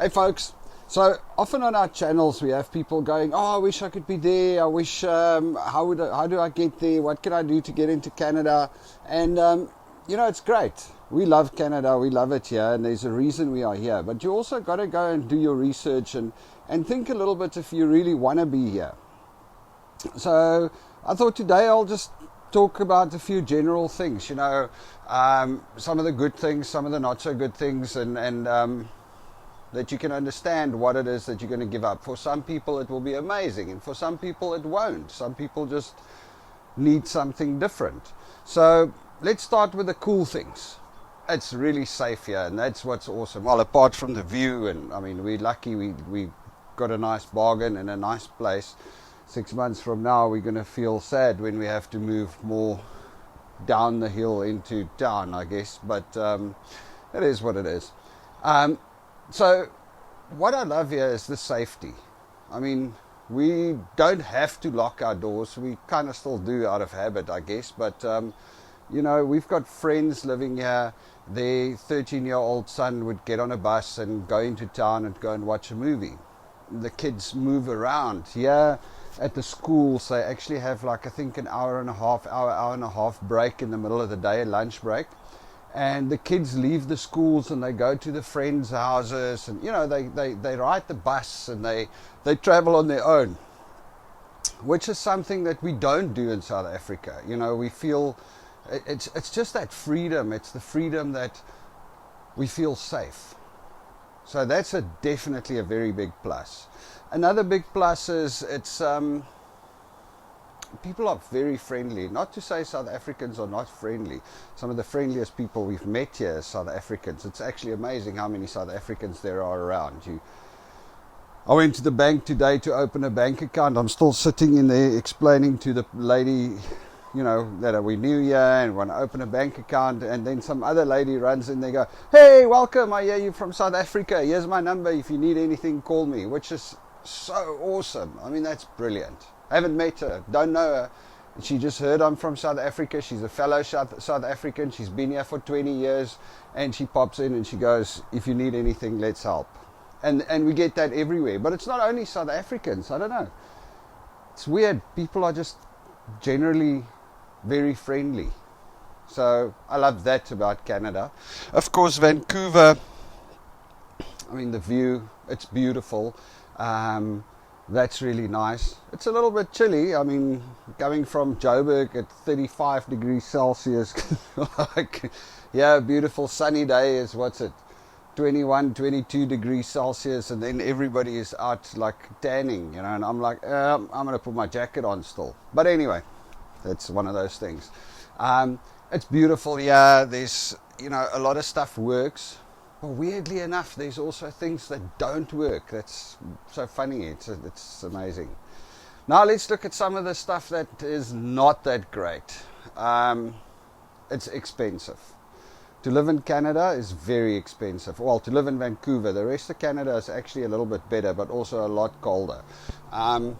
Hey folks, so often on our channels we have people going, oh, I wish I could be there, I wish, how do I get there, what can I do to get into Canada? And it's great. We love Canada, we love it here, and there's a reason we are here. But you also got to go and do your research and think a little bit if you really want to be here. So I thought today I'll just talk about a few general things, some of the good things, some of the not so good things, and that you can understand what it is that you're going to give up. For some people it will be amazing, and for some people it won't. Some people just need something different. So let's start with the cool things. It's really safe here, and that's what's awesome. Well, apart from the view, and I mean, we're lucky we got a nice bargain and a nice place. 6 months from now we're going to feel sad when we have to move more down the hill into town, I guess, but it is what it is. So what I love here is the safety. I mean, we don't have to lock our doors. We kind of still do out of habit, I guess. But, we've got friends living here. Their 13-year-old son would get on a bus and go into town and go and watch a movie. The kids move around. Here at the schools, they actually have I think an hour and a half break in the middle of the day, a lunch break. And the kids leave the schools and they go to the friends' houses, and they ride the bus and they travel on their own, which is something that we don't do in South Africa. We feel it's just that freedom. It's the freedom that we feel safe. So that's definitely a very big plus. Another big plus is it's people are very friendly. Not to say South Africans are not friendly. Some of the friendliest people we've met here are South Africans. It's actually amazing how many South Africans there are around. I went to the bank today to open a bank account. I'm still sitting in there explaining to the lady, that we knew here and want to open a bank account. And then some other lady runs in. They go, hey, welcome. I hear you from South Africa. Here's my number. If you need anything, call me. Which is so awesome. I mean, that's brilliant. I haven't met her, don't know her. She just heard I'm from South Africa. She's a fellow South African. She's been here for 20 years. And she pops in and she goes, if you need anything, let's help. And we get that everywhere. But it's not only South Africans. I don't know. It's weird. People are just generally very friendly. So I love that about Canada. Of course, Vancouver, I mean, the view, it's beautiful. That's really nice. It's a little bit chilly. I mean, coming from Joburg at 35 degrees Celsius, a beautiful sunny day is 21, 22 degrees Celsius, and then everybody is out tanning, and I'm like, I'm going to put my jacket on still. But anyway, that's one of those things. It's beautiful. Yeah, there's, a lot of stuff works. But weirdly enough, there's also things that don't work. That's so funny. It's amazing. Now let's look at some of the stuff that is not that great. It's expensive. To live in Canada is very expensive. Well, to live in Vancouver. The rest of Canada is actually a little bit better, but also a lot colder. I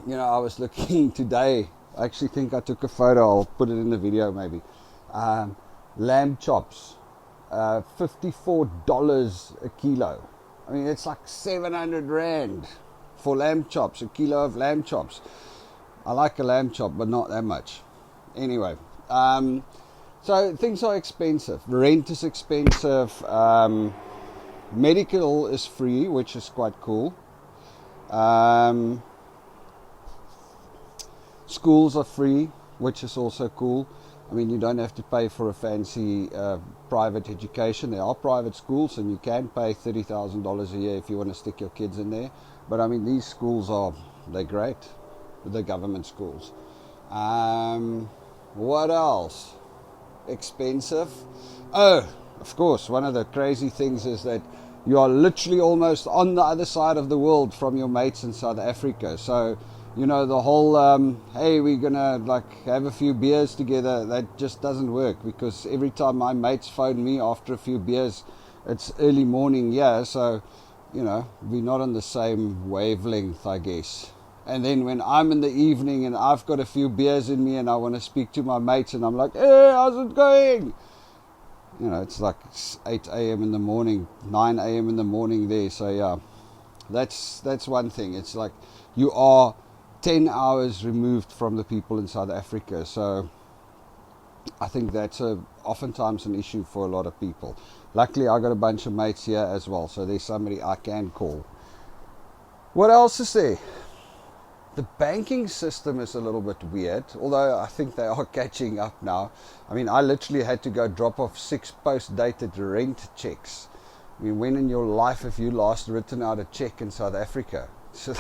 was looking today. I actually think I took a photo. I'll put it in the video maybe. Lamb chops. $54 a kilo. I mean, it's like 700 rand for lamb chops, a kilo of lamb chops. I like a lamb chop, but not that much. Anyway, so things are expensive. Rent is expensive. Medical is free, which is quite cool. Schools are free, which is also cool. I mean, you don't have to pay for a fancy private education. There are private schools, and you can pay $30,000 a year if you want to stick your kids in there. But I mean, these schools they're great, the government schools. What else? Expensive. Oh, of course, one of the crazy things is that you are literally almost on the other side of the world from your mates in South Africa. So, the whole, hey, we're going to have a few beers together, that just doesn't work, because every time my mates phone me after a few beers, it's early morning, so, we're not on the same wavelength, I guess. And then when I'm in the evening and I've got a few beers in me and I want to speak to my mates and I'm like, hey, how's it going? it's like 8 a.m. in the morning, 9 a.m. in the morning there. So yeah, that's one thing. It's like you are 10 hours removed from the people in South Africa. So I think that's oftentimes an issue for a lot of people. Luckily, I got a bunch of mates here as well, so there's somebody I can call. What else is there? The banking system is a little bit weird, although I think they are catching up now. I mean, I literally had to go drop off 6 post-dated rent checks. I mean, when in your life have you last written out a check in South Africa? So,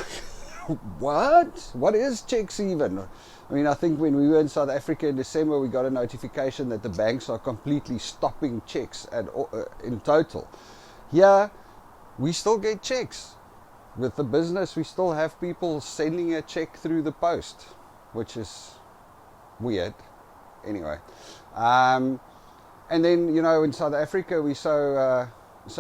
what? What is checks even? I mean, I think when we were in South Africa in December, we got a notification that the banks are completely stopping checks in total. Here, we still get checks. With the business, we still have people sending a check through the post, which is weird. Anyway, and then, in South Africa, we're so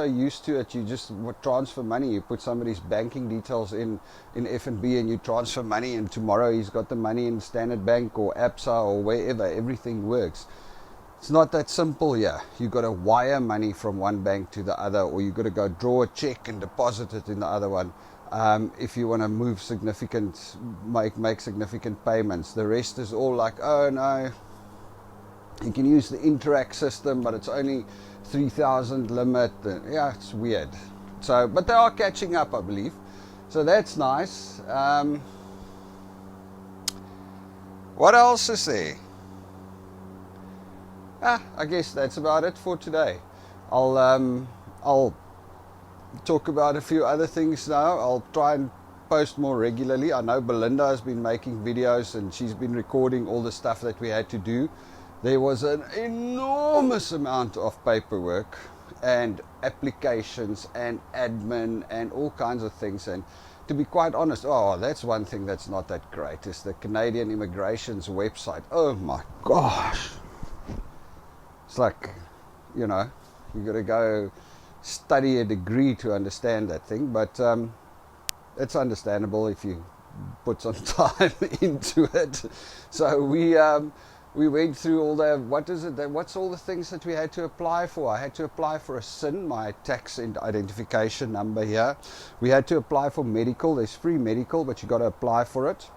used to it. You just transfer money. You put somebody's banking details in F&B, and you transfer money, and tomorrow he's got the money in Standard Bank or ABSA or wherever. Everything works. It's not that simple here. You've got to wire money from one bank to the other, or you've got to go draw a check and deposit it in the other one. If you want to make significant payments. The rest is all like, oh no, you can use the Interact system, but it's only 3,000 limit. Yeah, it's weird. So, but they are catching up, I believe. So that's nice. What else is there? I guess that's about it for today. I'll talk about a few other things now. I'll try and post more regularly. I know Belinda has been making videos and she's been recording all the stuff that we had to do. There was an enormous amount of paperwork and applications and admin and all kinds of things. And to be quite honest, that's one thing that's not that great, is the Canadian Immigration's website. Oh my gosh. It's like, you got to go study a degree to understand that thing, but it's understandable if you put some time into it. So we went through all what's all the things that we had to apply for. I had to apply for a SIN, my tax identification number here. We had to apply for medical. There's free medical, but you got to apply for it.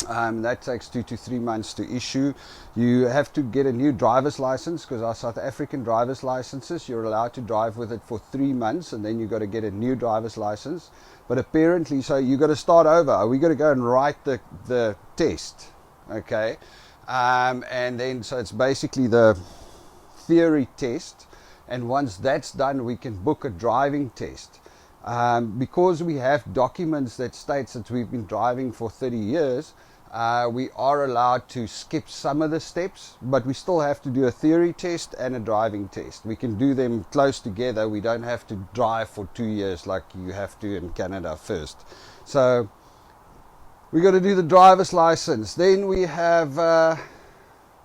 That takes 2 to 3 months to issue. You have to get a new driver's license, because our South African driver's licenses, you're allowed to drive with it for 3 months, and then you got to get a new driver's license. But apparently, so you got to start over. We got to go and write the test, okay? And then so it's basically the theory test, and once that's done, we can book a driving test. Because we have documents that states that we've been driving for 30 years, we are allowed to skip some of the steps, but we still have to do a theory test and a driving test. We can do them close together. We don't have to drive for 2 years like you have to in Canada first. So we got to do the driver's license. Then we have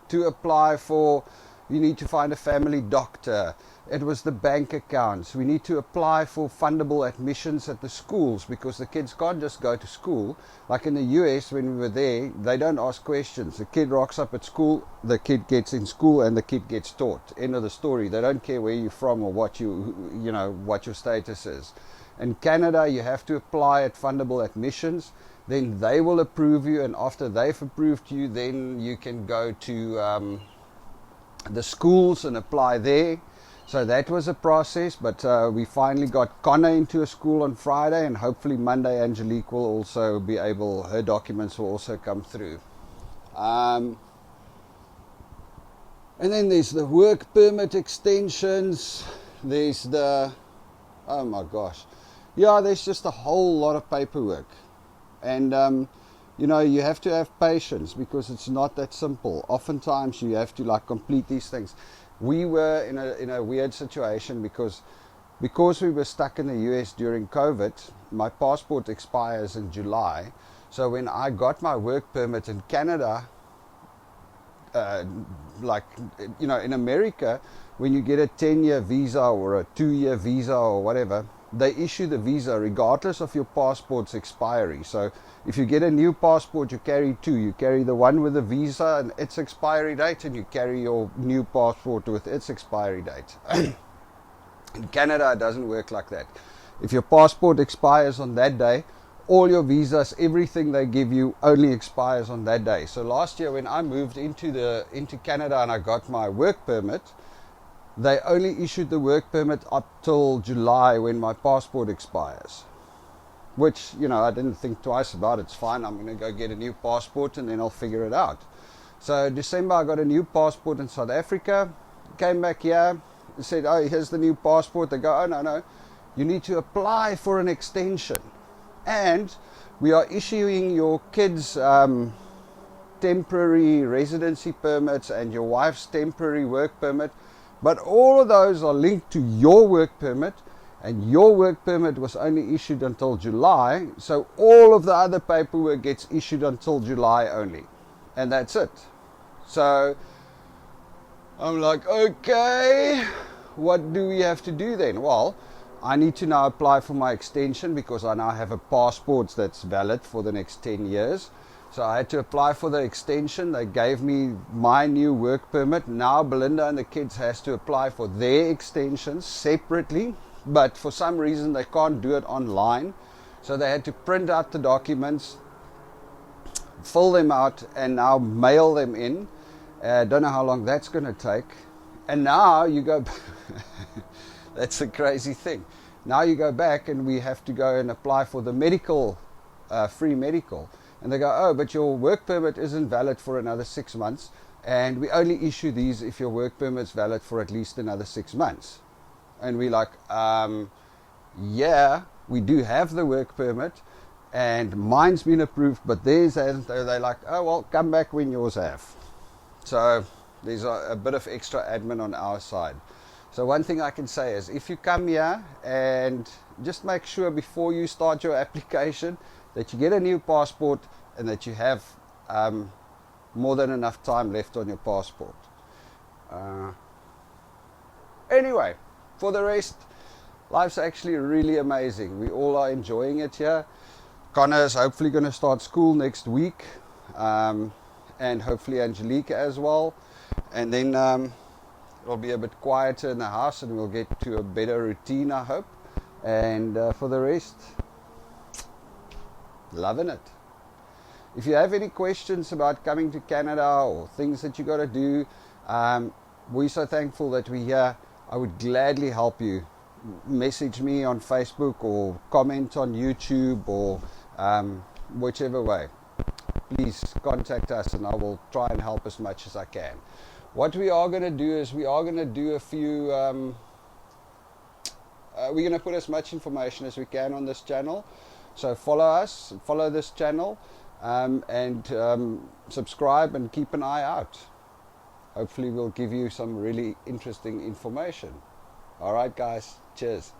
to apply for, you need to find a family doctor. It was the bank accounts. We need to apply for fundable admissions at the schools, because the kids can't just go to school. Like in the US, when we were there, they don't ask questions. The kid rocks up at school, the kid gets in school, and the kid gets taught. End of the story. They don't care where you're from or what what your status is. In Canada, you have to apply at fundable admissions. Then they will approve you, and after they've approved you, then you can go to the schools and apply there. So that was a process, but we finally got Connor into a school on Friday, and hopefully Monday Angelique will also be able, her documents will also come through. And then there's the work permit extensions. There's the, oh my gosh. Yeah, there's just a whole lot of paperwork. And, you have to have patience, because it's not that simple. Oftentimes you have to complete these things. We were in a weird situation because we were stuck in the US during COVID. My passport expires in July. So when I got my work permit in Canada, like, you know, in America, when you get a 10-year visa or a 2-year visa or whatever, they issue the visa regardless of your passport's expiry. So if you get a new passport, you carry two. You carry the one with the visa and its expiry date, and you carry your new passport with its expiry date. In Canada, it doesn't work like that. If your passport expires on that day, all your visas, everything they give you only expires on that day. So last year when I moved into Canada and I got my work permit, they only issued the work permit up till July when my passport expires. Which, you know, I didn't think twice about. It's fine, I'm going to go get a new passport and then I'll figure it out. So December I got a new passport in South Africa, came back here, said, oh, here's the new passport. They go, oh, no, you need to apply for an extension. And we are issuing your kids temporary residency permits and your wife's temporary work permit. But all of those are linked to your work permit, and your work permit was only issued until July, so all of the other paperwork gets issued until July only. And that's it. So I'm like, okay, what do we have to do then? Well, I need to now apply for my extension because I now have a passport that's valid for the next 10 years. So I had to apply for the extension. They gave me my new work permit. Now Belinda and the kids has to apply for their extensions separately. But for some reason they can't do it online. So they had to print out the documents, fill them out, and now mail them in. Don't know how long that's going to take. And now you go... That's a crazy thing. Now you go back and we have to go and apply for the medical, free medical. And they go, oh, but your work permit isn't valid for another 6 months, and we only issue these if your work permit's valid for at least another 6 months. And we're like, yeah, we do have the work permit, and mine's been approved, but theirs hasn't. They're like, oh, well, come back when yours have. So there's a bit of extra admin on our side. So one thing I can say is, if you come here, and just make sure before you start your application that you get a new passport and that you have more than enough time left on your passport. Anyway, for the rest, life's actually really amazing. We all are enjoying it here. Connor's hopefully going to start school next week, and hopefully Angelica as well. And then it'll be a bit quieter in the house and we'll get to a better routine, I hope. And for the rest, loving it. If you have any questions about coming to Canada or things that you got to do, we're so thankful that we're here. I would gladly help you. Message me on Facebook or comment on YouTube or whichever way. Please contact us and I will try and help as much as I can. What we are going to do is we are going to do a few... we're going to put as much information as we can on this channel. So follow us, follow this channel, and subscribe and keep an eye out. Hopefully we'll give you some really interesting information. Alright guys, cheers.